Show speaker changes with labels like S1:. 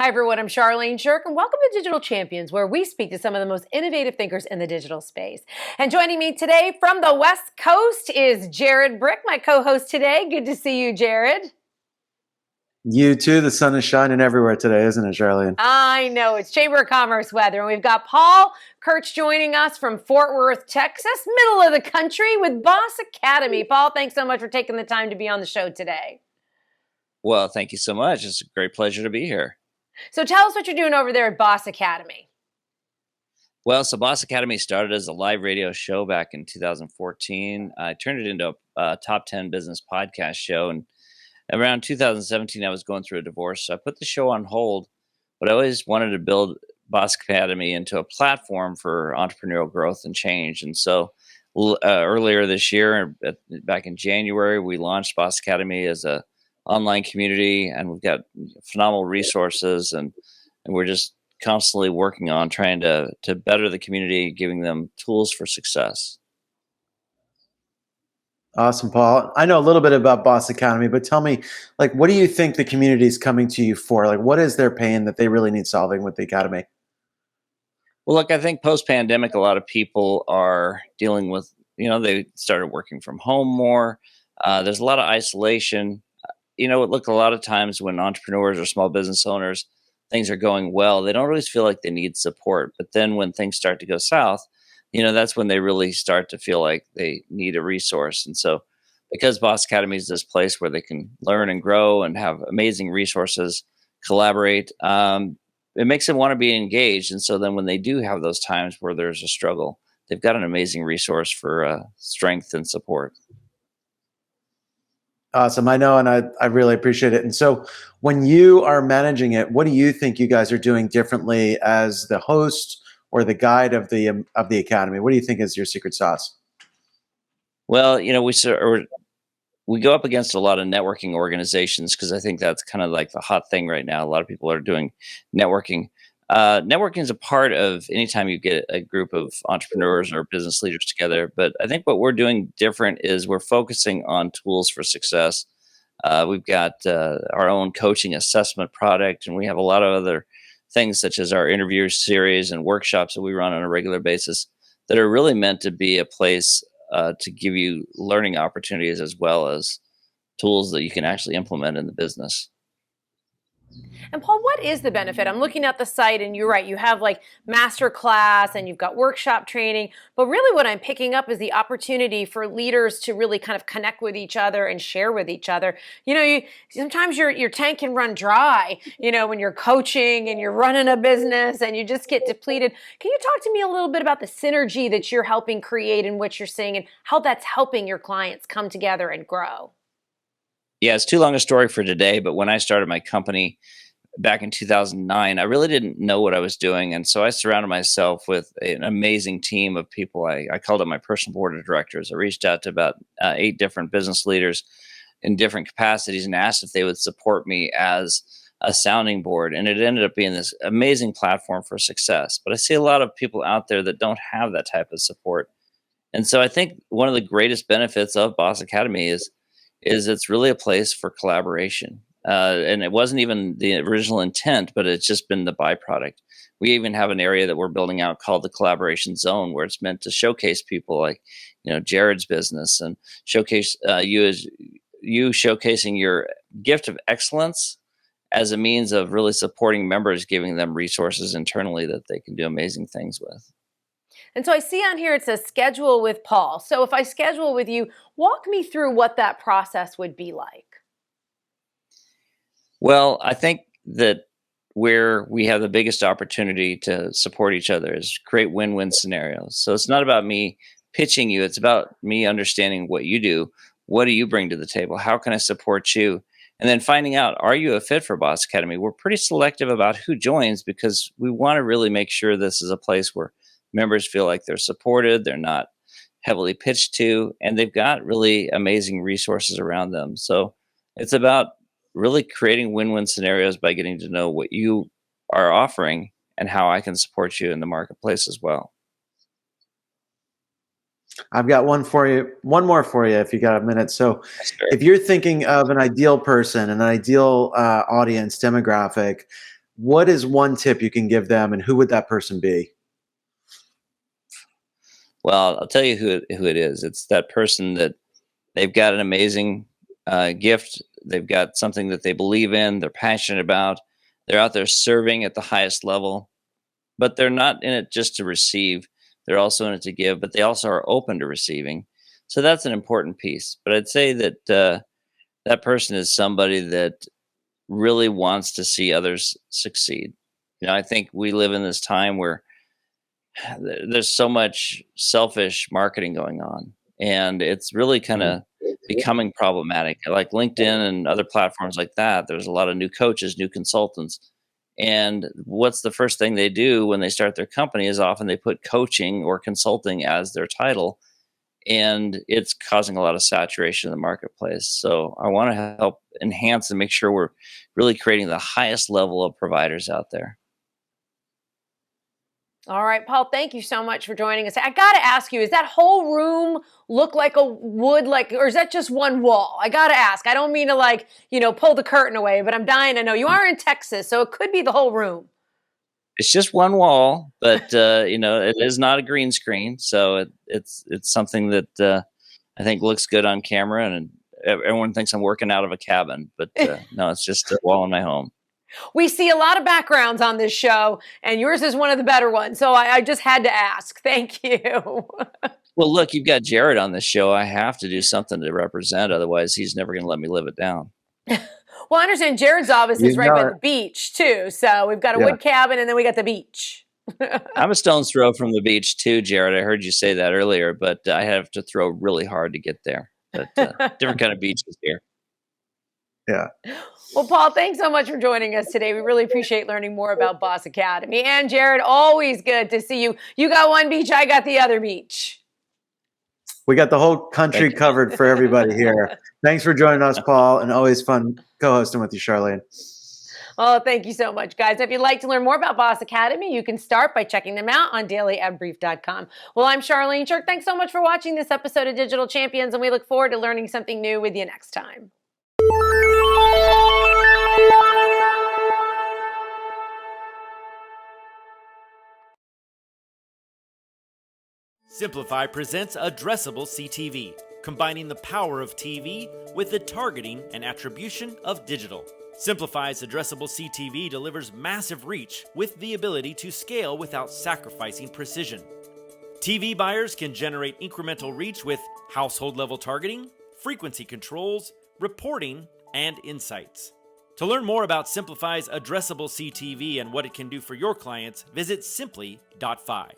S1: Hi, everyone. I'm Charlene Shirk, and welcome to Digital Champions, where we speak to some of the most innovative thinkers in the digital space. And joining me today from the West Coast is Jared Brick, my co-host today. Good to see you, Jared.
S2: You too. The sun is shining everywhere today, isn't it, Charlene?
S1: I know. It's Chamber of Commerce weather. And we've got Paul Kirch joining us from Fort Worth, Texas, middle of the country with Boss Academy. Paul, thanks so much for taking the time to be on the show today.
S3: Well, thank you so much. It's a great pleasure to be here.
S1: So tell us what you're doing over there at Boss Academy.
S3: Well, so Boss Academy started as a live radio show back in 2014. I turned it into a top 10 business podcast show. And around 2017, I was going through a divorce. So I put the show on hold, but I always wanted to build Boss Academy into a platform for entrepreneurial growth and change. And so earlier this year, back in January, we launched Boss Academy as a online community, and we've got phenomenal resources, and we're just constantly working on trying to better the community, giving them tools for success.
S2: Awesome, Paul. I know a little bit about Boss Academy, but tell me, what do you think the community is coming to you for? What is their pain that they really need solving with the Academy?
S3: Well, look, I think post-pandemic, a lot of people are dealing with, they started working from home more. There's a lot of isolation. Look, a lot of times when entrepreneurs or small business owners, things are going well, they don't always feel like they need support. But then when things start to go south, that's when they really start to feel like they need a resource. And so because Boss Academy is this place where they can learn and grow and have amazing resources, collaborate, it makes them want to be engaged. And so then when they do have those times where there's a struggle, they've got an amazing resource for strength and support.
S2: Awesome. I know, and I really appreciate it. And so when you are managing it, what do you think you guys are doing differently as the host or the guide of the Academy? What do you think is your secret sauce?
S3: Well, we go up against a lot of networking organizations because I think that's kind of like the hot thing right now. A lot of people are doing networking. Networking is a part of anytime you get a group of entrepreneurs or business leaders together. But I think what we're doing different is we're focusing on tools for success. We've got our own coaching assessment product, and we have a lot of other things such as our interview series and workshops that we run on a regular basis that are really meant to be a place to give you learning opportunities as well as tools that you can actually implement in the business.
S1: And Paul, what is the benefit? I'm looking at the site, and you're right, you have master class and you've got workshop training, but really what I'm picking up is the opportunity for leaders to really kind of connect with each other and share with each other. Sometimes your tank can run dry, when you're coaching and you're running a business and you just get depleted. Can you talk to me a little bit about the synergy that you're helping create and what you're seeing and how that's helping your clients come together and grow?
S3: Yeah, it's too long a story for today, but when I started my company back in 2009, I really didn't know what I was doing. And so I surrounded myself with an amazing team of people. I called it my personal board of directors. I reached out to about 8 different business leaders in different capacities and asked if they would support me as a sounding board. And it ended up being this amazing platform for success. But I see a lot of people out there that don't have that type of support. And so I think one of the greatest benefits of Boss Academy is it's really a place for collaboration. And it wasn't even the original intent, but it's just been the byproduct. We even have an area that we're building out called the Collaboration Zone, where it's meant to showcase people like, Jared's business and showcase you showcasing your gift of excellence as a means of really supporting members, giving them resources internally that they can do amazing things with.
S1: And so I see on here it says schedule with Paul. So if I schedule with you, walk me through what that process would be like.
S3: Well, I think that where we have the biggest opportunity to support each other is create win-win scenarios. So it's not about me pitching you. It's about me understanding what you do. What do you bring to the table? How can I support you? And then finding out, are you a fit for Boss Academy? We're pretty selective about who joins because we want to really make sure this is a place where members feel like they're supported, they're not heavily pitched to, and they've got really amazing resources around them. So it's about really creating win-win scenarios by getting to know what you are offering and how I can support you in the marketplace as well.
S2: I've got one more for you if you got a minute. So if you're thinking of an ideal person, an ideal audience demographic, what is one tip you can give them, and who would that person be?
S3: Well, I'll tell you who it is. It's that person that they've got an amazing gift. They've got something that they believe in. They're passionate about. They're out there serving at the highest level, but they're not in it just to receive. They're also in it to give, but they also are open to receiving. So that's an important piece. But I'd say that that person is somebody that really wants to see others succeed. I think we live in this time where there's so much selfish marketing going on, and it's really kind of becoming problematic. Like LinkedIn and other platforms like that, there's a lot of new coaches, new consultants, and what's the first thing they do when they start their company is often they put coaching or consulting as their title, and it's causing a lot of saturation in the marketplace. So I want to help enhance and make sure we're really creating the highest level of providers out there.
S1: All right, Paul, thank you so much for joining us. I got to ask you, is that whole room look like a wood, or is that just one wall? I got to ask. I don't mean to pull the curtain away, but I'm dying to know. You are in Texas, so it could be the whole room.
S3: It's just one wall, but it is not a green screen, so it's something that I think looks good on camera, and everyone thinks I'm working out of a cabin, but no, it's just a wall in my home.
S1: We see a lot of backgrounds on this show, and yours is one of the better ones. So I just had to ask. Thank you.
S3: Well, look, you've got Jared on this show. I have to do something to represent. Otherwise, he's never going to let me live it down.
S1: Well, I understand Jared's office is right by the beach, too. So we've got a wood cabin, and then we got the beach.
S3: I'm a stone's throw from the beach, too, Jared. I heard you say that earlier, but I have to throw really hard to get there. But different kind of beaches here.
S2: Yeah.
S1: Well, Paul, thanks so much for joining us today. We really appreciate learning more about Boss Academy. And Jared, always good to see you. You got one beach, I got the other beach.
S2: We got the whole country covered for everybody here. Thanks for joining us, Paul, and always fun co-hosting with you, Charlene.
S1: Oh, thank you so much, guys. If you'd like to learn more about Boss Academy, you can start by checking them out on dailyadbrief.com. Well, I'm Charlene Shirk. Thanks so much for watching this episode of Digital Champions, and we look forward to learning something new with you next time.
S4: Simplify presents Addressable CTV, combining the power of TV with the targeting and attribution of digital. Simplify's Addressable CTV delivers massive reach with the ability to scale without sacrificing precision. TV buyers can generate incremental reach with household-level targeting, frequency controls, reporting, and insights. To learn more about Simplify's Addressable CTV and what it can do for your clients, visit simply.fi.